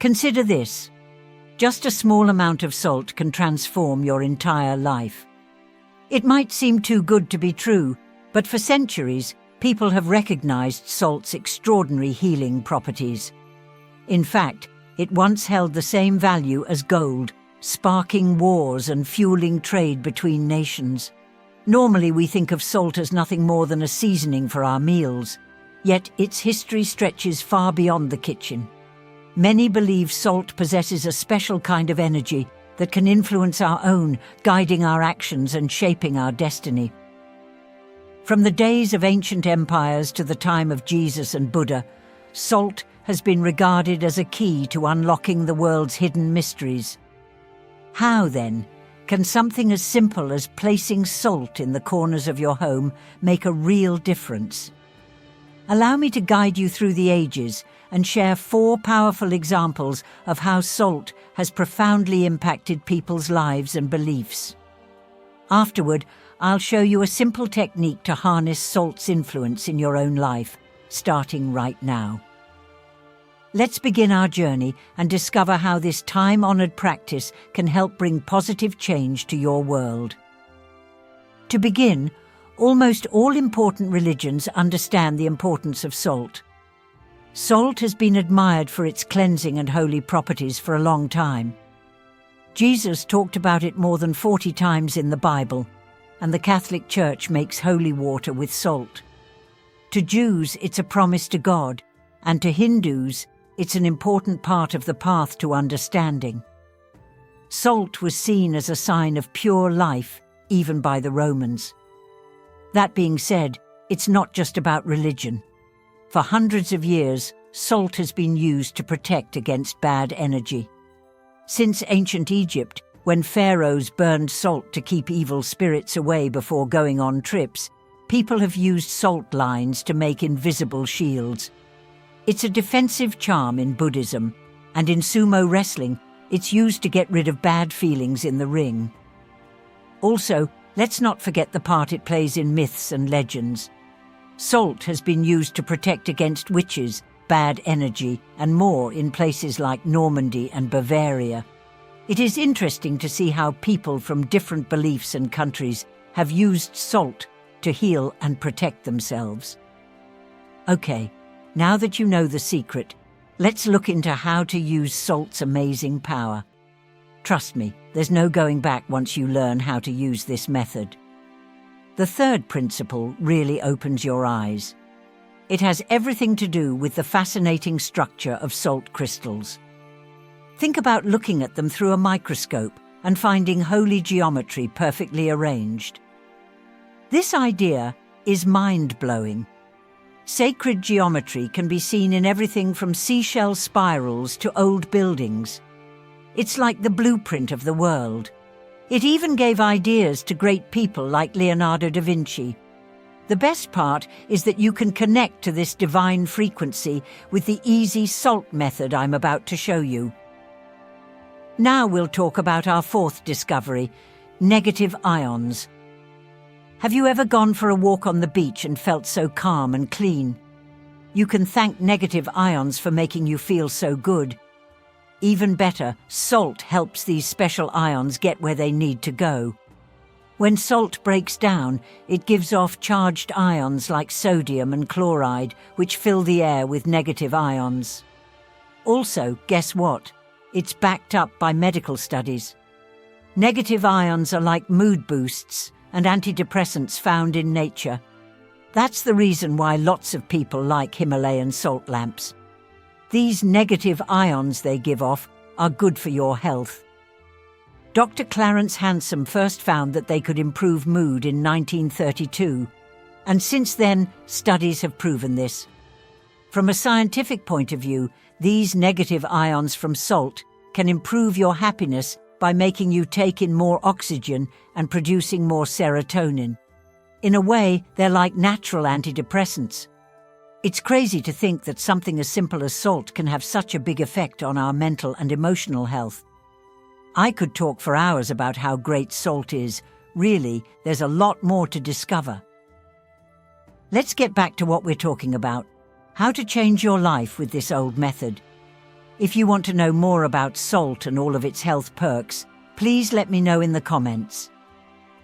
Consider this. Just a small amount of salt can transform your entire life. It might seem too good to be true, but for centuries, people have recognized salt's extraordinary healing properties. In fact, it once held the same value as gold, sparking wars and fueling trade between nations. Normally, we think of salt as nothing more than a seasoning for our meals, yet its history stretches far beyond the kitchen. Many believe salt possesses a special kind of energy that can influence our own, guiding our actions and shaping our destiny. From the days of ancient empires to the time of Jesus and Buddha, salt has been regarded as a key to unlocking the world's hidden mysteries. How, then, can something as simple as placing salt in the corners of your home make a real difference? Allow me to guide you through the ages and share 4 powerful examples of how salt has profoundly impacted people's lives and beliefs. Afterward, I'll show you a simple technique to harness salt's influence in your own life, starting right now. Let's begin our journey and discover how this time-honored practice can help bring positive change to your world. To begin, almost all important religions understand the importance of salt. Salt has been admired for its cleansing and holy properties for a long time. Jesus talked about it more than 40 times in the Bible, and the Catholic Church makes holy water with salt. To Jews, it's a promise to God, and to Hindus, it's an important part of the path to understanding. Salt was seen as a sign of pure life, even by the Romans. That being said, it's not just about religion. For hundreds of years, salt has been used to protect against bad energy. Since ancient Egypt, when pharaohs burned salt to keep evil spirits away before going on trips, people have used salt lines to make invisible shields. It's a defensive charm in Buddhism, and in sumo wrestling, it's used to get rid of bad feelings in the ring. Also, let's not forget the part it plays in myths and legends. Salt has been used to protect against witches, bad energy, and more in places like Normandy and Bavaria. It is interesting to see how people from different beliefs and countries have used salt to heal and protect themselves. Okay, now that you know the secret, let's look into how to use salt's amazing power. Trust me, there's no going back once you learn how to use this method. The third principle really opens your eyes. It has everything to do with the fascinating structure of salt crystals. Think about looking at them through a microscope and finding holy geometry perfectly arranged. This idea is mind-blowing. Sacred geometry can be seen in everything from seashell spirals to old buildings. It's like the blueprint of the world. It even gave ideas to great people like Leonardo da Vinci. The best part is that you can connect to this divine frequency with the easy salt method I'm about to show you. Now we'll talk about our fourth discovery, negative ions. Have you ever gone for a walk on the beach and felt so calm and clean? You can thank negative ions for making you feel so good. Even better, salt helps these special ions get where they need to go. When salt breaks down, it gives off charged ions like sodium and chloride, which fill the air with negative ions. Also, guess what? It's backed up by medical studies. Negative ions are like mood boosts and antidepressants found in nature. That's the reason why lots of people like Himalayan salt lamps. These negative ions they give off are good for your health. Dr. Clarence Hansom first found that they could improve mood in 1932, and since then, studies have proven this. From a scientific point of view, these negative ions from salt can improve your happiness by making you take in more oxygen and producing more serotonin. In a way, they're like natural antidepressants. It's crazy to think that something as simple as salt can have such a big effect on our mental and emotional health. I could talk for hours about how great salt is. Really, there's a lot more to discover. Let's get back to what we're talking about, how to change your life with this old method. If you want to know more about salt and all of its health perks, please let me know in the comments.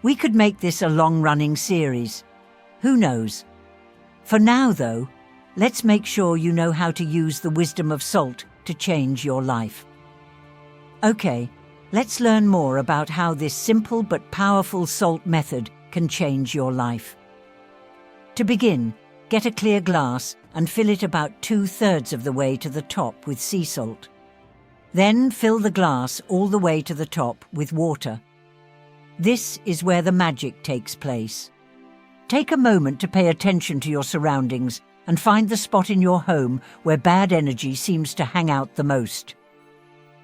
We could make this a long-running series. Who knows? For now, though, let's make sure you know how to use the wisdom of salt to change your life. Okay, let's learn more about how this simple but powerful salt method can change your life. To begin, get a clear glass and fill it about 2/3 of the way to the top with sea salt. Then fill the glass all the way to the top with water. This is where the magic takes place. Take a moment to pay attention to your surroundings and find the spot in your home where bad energy seems to hang out the most.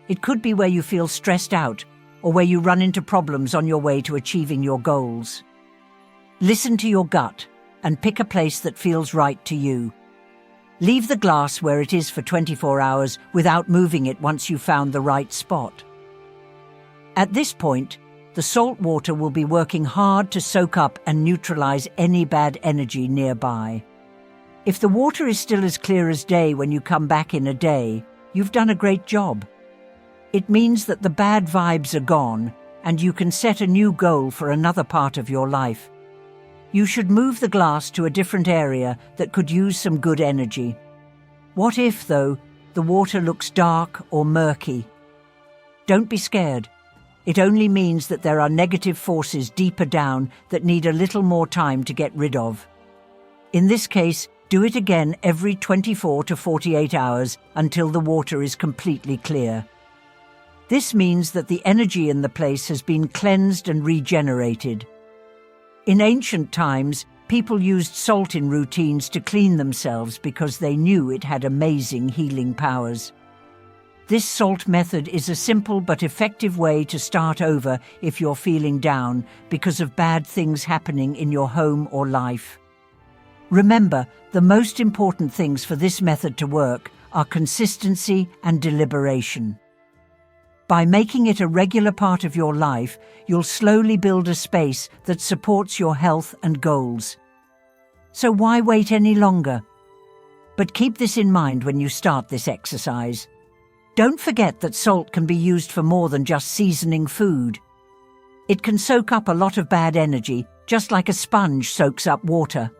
It could be where you feel stressed out or where you run into problems on your way to achieving your goals. Listen to your gut and pick a place that feels right to you. Leave the glass where it is for 24 hours without moving it once you've found the right spot. At this point, the salt water will be working hard to soak up and neutralize any bad energy nearby. If the water is still as clear as day when you come back in a day, you've done a great job. It means that the bad vibes are gone and you can set a new goal for another part of your life. You should move the glass to a different area that could use some good energy. What if, though, the water looks dark or murky? Don't be scared. It only means that there are negative forces deeper down that need a little more time to get rid of. In this case, do it again every 24 to 48 hours until the water is completely clear. This means that the energy in the place has been cleansed and regenerated. In ancient times, people used salt in routines to clean themselves because they knew it had amazing healing powers. This salt method is a simple but effective way to start over if you're feeling down because of bad things happening in your home or life. Remember, the most important things for this method to work are consistency and deliberation. By making it a regular part of your life, you'll slowly build a space that supports your health and goals. So why wait any longer? But keep this in mind when you start this exercise. Don't forget that salt can be used for more than just seasoning food. It can soak up a lot of bad energy, just like a sponge soaks up water.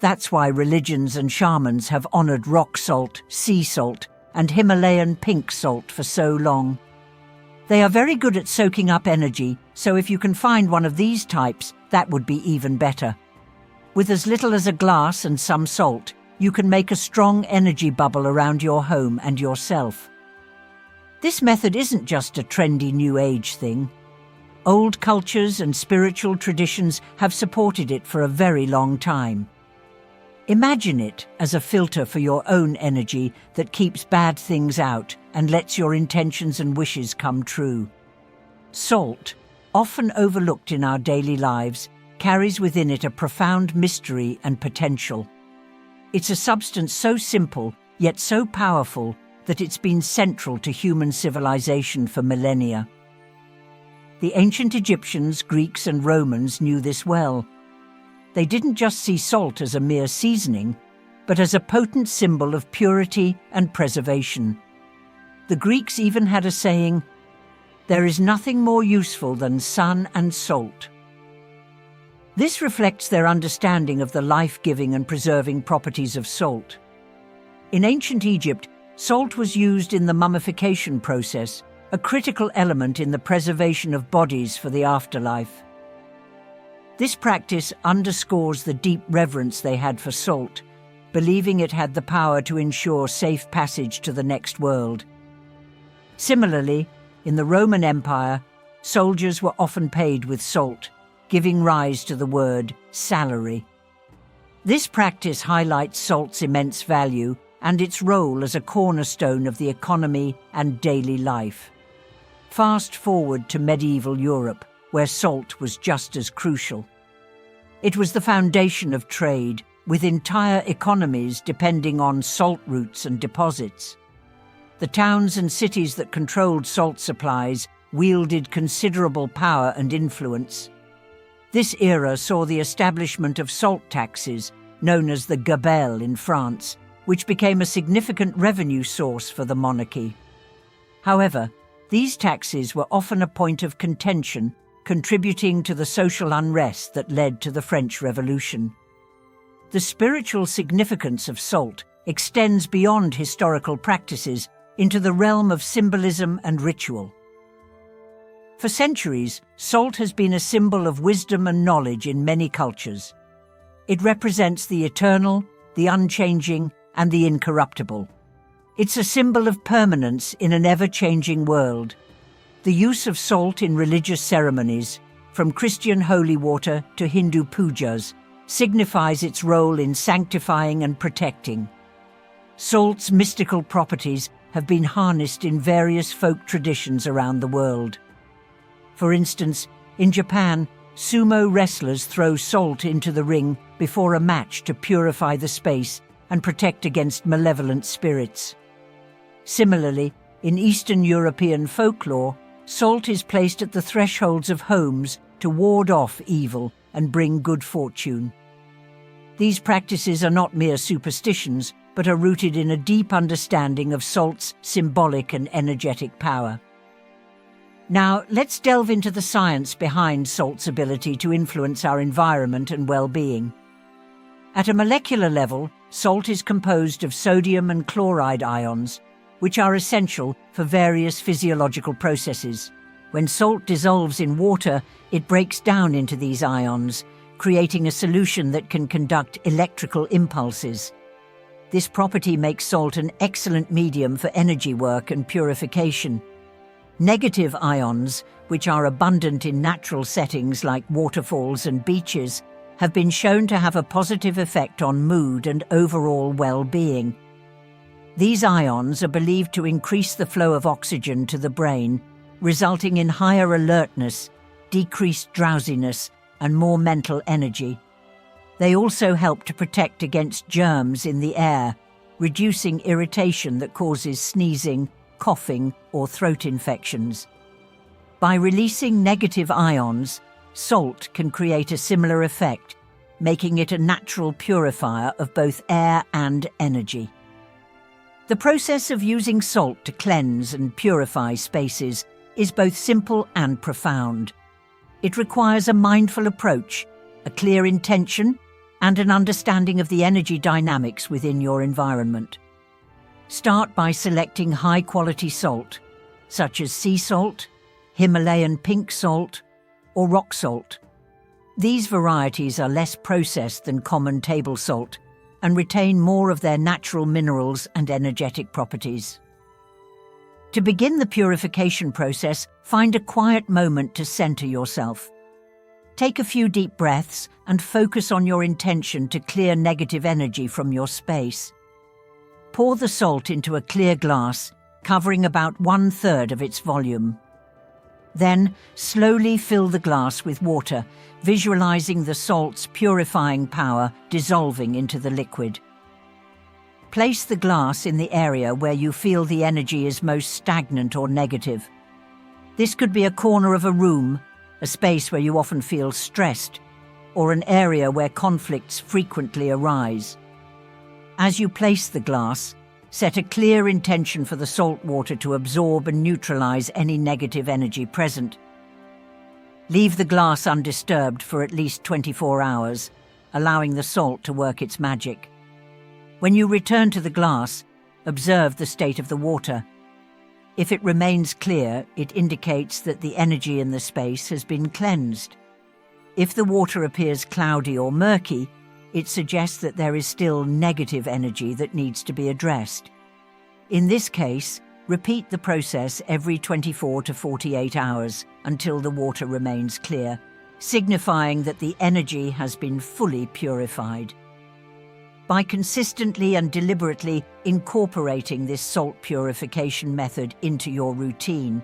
That's why religions and shamans have honored rock salt, sea salt, and Himalayan pink salt for so long. They are very good at soaking up energy, so if you can find one of these types, that would be even better. With as little as a glass and some salt, you can make a strong energy bubble around your home and yourself. This method isn't just a trendy new age thing. Old cultures and spiritual traditions have supported it for a very long time. Imagine it as a filter for your own energy that keeps bad things out and lets your intentions and wishes come true. Salt, often overlooked in our daily lives, carries within it a profound mystery and potential. It's a substance so simple, yet so powerful, that it's been central to human civilization for millennia. The ancient Egyptians, Greeks, and Romans knew this well. They didn't just see salt as a mere seasoning, but as a potent symbol of purity and preservation. The Greeks even had a saying, "There is nothing more useful than sun and salt." This reflects their understanding of the life-giving and preserving properties of salt. In ancient Egypt, salt was used in the mummification process, a critical element in the preservation of bodies for the afterlife. This practice underscores the deep reverence they had for salt, believing it had the power to ensure safe passage to the next world. Similarly, in the Roman Empire, soldiers were often paid with salt, giving rise to the word salary. This practice highlights salt's immense value and its role as a cornerstone of the economy and daily life. Fast forward to medieval Europe, where salt was just as crucial. It was the foundation of trade, with entire economies depending on salt routes and deposits. The towns and cities that controlled salt supplies wielded considerable power and influence. This era saw the establishment of salt taxes, known as the gabelle in France, which became a significant revenue source for the monarchy. However, these taxes were often a point of contention, contributing to the social unrest that led to the French Revolution. The spiritual significance of salt extends beyond historical practices into the realm of symbolism and ritual. For centuries, salt has been a symbol of wisdom and knowledge in many cultures. It represents the eternal, the unchanging, and the incorruptible. It's a symbol of permanence in an ever-changing world. The use of salt in religious ceremonies, from Christian holy water to Hindu pujas, signifies its role in sanctifying and protecting. Salt's mystical properties have been harnessed in various folk traditions around the world. For instance, in Japan, sumo wrestlers throw salt into the ring before a match to purify the space and protect against malevolent spirits. Similarly, in Eastern European folklore, salt is placed at the thresholds of homes to ward off evil and bring good fortune. These practices are not mere superstitions, but are rooted in a deep understanding of salt's symbolic and energetic power. Now, let's delve into the science behind salt's ability to influence our environment and well-being. At a molecular level, salt is composed of sodium and chloride ions, which are essential for various physiological processes. When salt dissolves in water, it breaks down into these ions, creating a solution that can conduct electrical impulses. This property makes salt an excellent medium for energy work and purification. Negative ions, which are abundant in natural settings like waterfalls and beaches, have been shown to have a positive effect on mood and overall well-being. These ions are believed to increase the flow of oxygen to the brain, resulting in higher alertness, decreased drowsiness, and more mental energy. They also help to protect against germs in the air, reducing irritation that causes sneezing, coughing, or throat infections. By releasing negative ions, salt can create a similar effect, making it a natural purifier of both air and energy. The process of using salt to cleanse and purify spaces is both simple and profound. It requires a mindful approach, a clear intention, and an understanding of the energy dynamics within your environment. Start by selecting high-quality salt, such as sea salt, Himalayan pink salt, or rock salt. These varieties are less processed than common table salt and retain more of their natural minerals and energetic properties. To begin the purification process, find a quiet moment to center yourself. Take a few deep breaths and focus on your intention to clear negative energy from your space. Pour the salt into a clear glass, covering about 1/3 of its volume. Then, slowly fill the glass with water, visualizing the salt's purifying power dissolving into the liquid. Place the glass in the area where you feel the energy is most stagnant or negative. This could be a corner of a room, a space where you often feel stressed, or an area where conflicts frequently arise. As you place the glass, set a clear intention for the salt water to absorb and neutralize any negative energy present. Leave the glass undisturbed for at least 24 hours, allowing the salt to work its magic. When you return to the glass, observe the state of the water. If it remains clear, it indicates that the energy in the space has been cleansed. If the water appears cloudy or murky, it suggests that there is still negative energy that needs to be addressed. In this case, repeat the process every 24 to 48 hours until the water remains clear, signifying that the energy has been fully purified. By consistently and deliberately incorporating this salt purification method into your routine,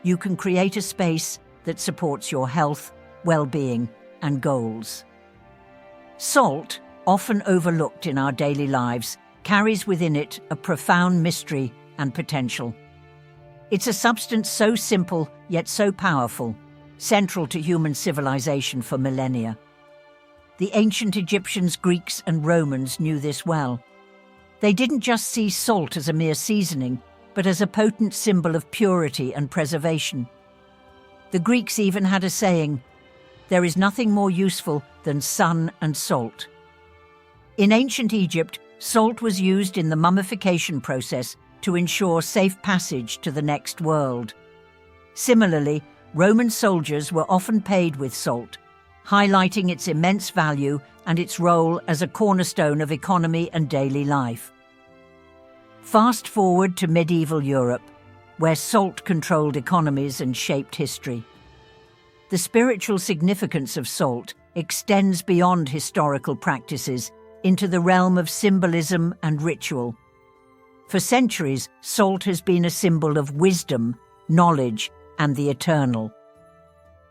you can create a space that supports your health, well-being, and goals. Salt, often overlooked in our daily lives, carries within it a profound mystery and potential. It's a substance so simple yet so powerful, central to human civilization for millennia. The ancient Egyptians, Greeks, and Romans knew this well. They didn't just see salt as a mere seasoning, but as a potent symbol of purity and preservation. The Greeks even had a saying, "There is nothing more useful than sun and salt." In ancient Egypt, salt was used in the mummification process to ensure safe passage to the next world. Similarly, Roman soldiers were often paid with salt, highlighting its immense value and its role as a cornerstone of economy and daily life. Fast forward to medieval Europe, where salt controlled economies and shaped history. The spiritual significance of salt extends beyond historical practices into the realm of symbolism and ritual. For centuries, salt has been a symbol of wisdom, knowledge, and the eternal.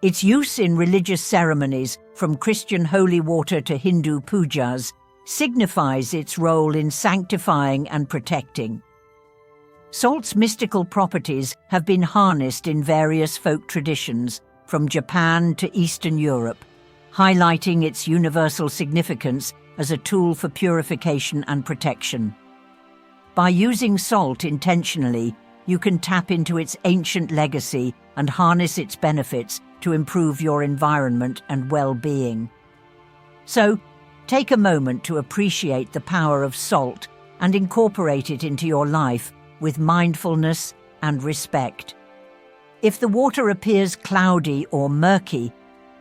Its use in religious ceremonies, from Christian holy water to Hindu pujas, signifies its role in sanctifying and protecting. Salt's mystical properties have been harnessed in various folk traditions, from Japan to Eastern Europe, highlighting its universal significance as a tool for purification and protection. By using salt intentionally, you can tap into its ancient legacy and harness its benefits to improve your environment and well-being. So, take a moment to appreciate the power of salt and incorporate it into your life with mindfulness and respect. If the water appears cloudy or murky,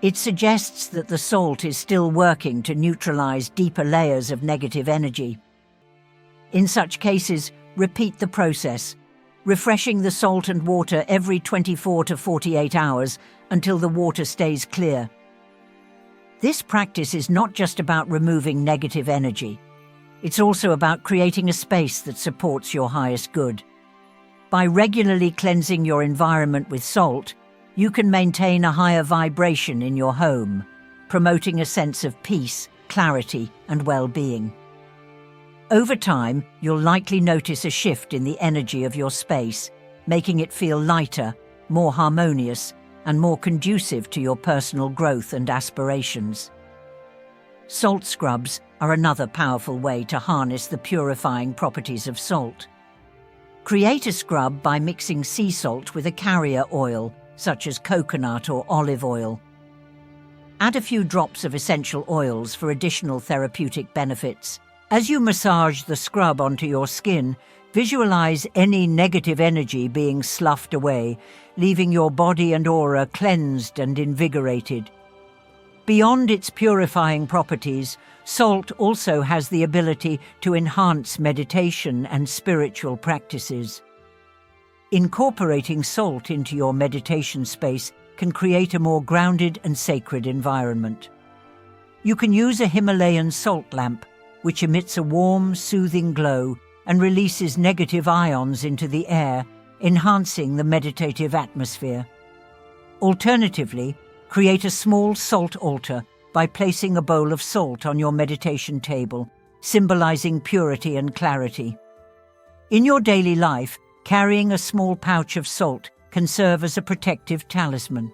it suggests that the salt is still working to neutralize deeper layers of negative energy. In such cases, repeat the process, refreshing the salt and water every 24 to 48 hours until the water stays clear. This practice is not just about removing negative energy. It's also about creating a space that supports your highest good. By regularly cleansing your environment with salt, you can maintain a higher vibration in your home, promoting a sense of peace, clarity, and well-being. Over time, you'll likely notice a shift in the energy of your space, making it feel lighter, more harmonious, and more conducive to your personal growth and aspirations. Salt scrubs are another powerful way to harness the purifying properties of salt. Create a scrub by mixing sea salt with a carrier oil, such as coconut or olive oil. Add a few drops of essential oils for additional therapeutic benefits. As you massage the scrub onto your skin, visualize any negative energy being sloughed away, leaving your body and aura cleansed and invigorated. Beyond its purifying properties, salt also has the ability to enhance meditation and spiritual practices. Incorporating salt into your meditation space can create a more grounded and sacred environment. You can use a Himalayan salt lamp, which emits a warm, soothing glow and releases negative ions into the air, enhancing the meditative atmosphere. Alternatively, create a small salt altar by placing a bowl of salt on your meditation table, symbolizing purity and clarity. In your daily life, carrying a small pouch of salt can serve as a protective talisman.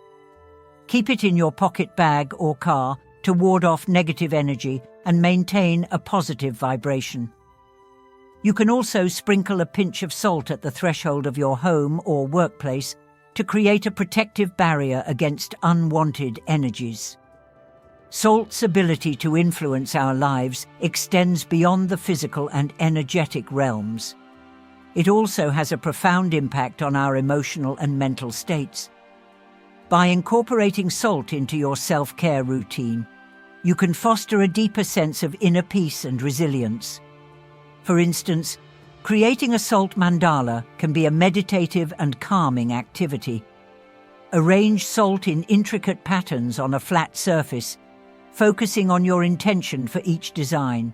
Keep it in your pocket bag or car to ward off negative energy and maintain a positive vibration. You can also sprinkle a pinch of salt at the threshold of your home or workplace to create a protective barrier against unwanted energies. Salt's ability to influence our lives extends beyond the physical and energetic realms. It also has a profound impact on our emotional and mental states. By incorporating salt into your self-care routine, you can foster a deeper sense of inner peace and resilience. For instance, creating a salt mandala can be a meditative and calming activity. Arrange salt in intricate patterns on a flat surface, focusing on your intention for each design.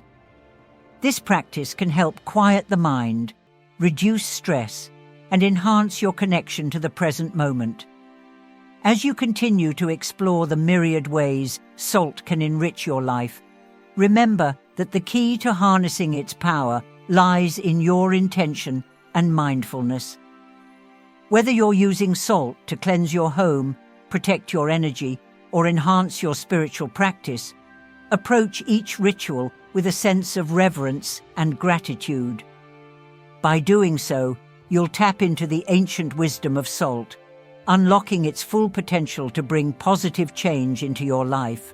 This practice can help quiet the mind, reduce stress, and enhance your connection to the present moment. As you continue to explore the myriad ways salt can enrich your life, remember that the key to harnessing its power lies in your intention and mindfulness. Whether you're using salt to cleanse your home, protect your energy, or enhance your spiritual practice, approach each ritual with a sense of reverence and gratitude. By doing so, you'll tap into the ancient wisdom of salt, unlocking its full potential to bring positive change into your life.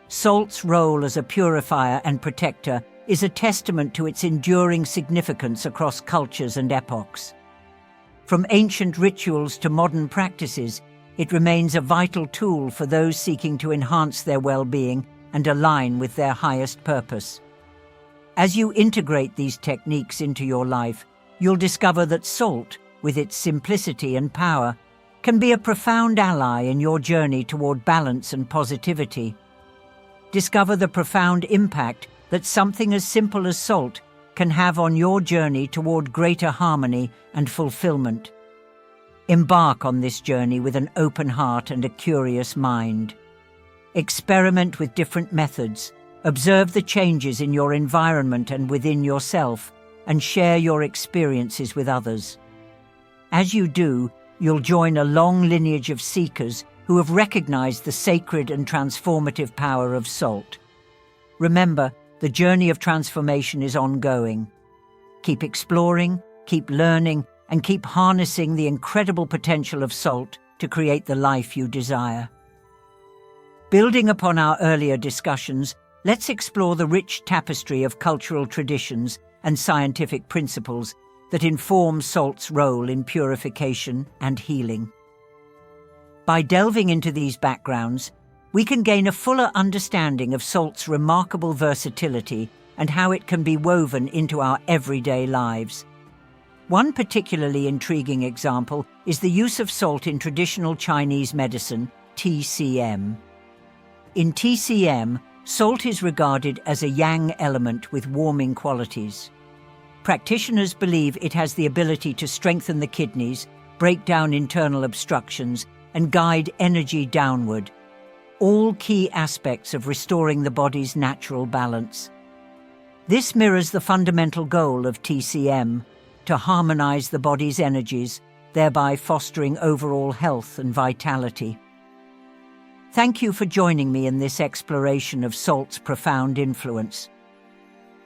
Salt's role as a purifier and protector is a testament to its enduring significance across cultures and epochs. From ancient rituals to modern practices, it remains a vital tool for those seeking to enhance their well-being and align with their highest purpose. As you integrate these techniques into your life, you'll discover that salt, with its simplicity and power, can be a profound ally in your journey toward balance and positivity. Discover the profound impact that something as simple as salt can have on your journey toward greater harmony and fulfillment. Embark on this journey with an open heart and a curious mind. Experiment with different methods, observe the changes in your environment and within yourself, and share your experiences with others. As you do, you'll join a long lineage of seekers who have recognized the sacred and transformative power of salt. Remember, the journey of transformation is ongoing. Keep exploring, keep learning, and keep harnessing the incredible potential of salt to create the life you desire. Building upon our earlier discussions, let's explore the rich tapestry of cultural traditions and scientific principles that inform salt's role in purification and healing. By delving into these backgrounds, we can gain a fuller understanding of salt's remarkable versatility and how it can be woven into our everyday lives. One particularly intriguing example is the use of salt in traditional Chinese medicine, TCM. In TCM, salt is regarded as a yang element with warming qualities. Practitioners believe it has the ability to strengthen the kidneys, break down internal obstructions, and guide energy downward, all key aspects of restoring the body's natural balance. This mirrors the fundamental goal of TCM, to harmonize the body's energies, thereby fostering overall health and vitality. Thank you for joining me in this exploration of salt's profound influence.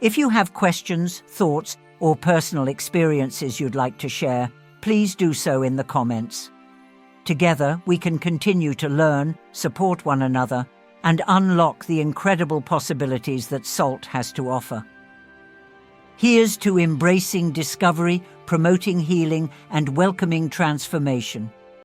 If you have questions, thoughts, or personal experiences you'd like to share, please do so in the comments. Together, we can continue to learn, support one another, and unlock the incredible possibilities that salt has to offer. Here's to embracing discovery, promoting healing, and welcoming transformation.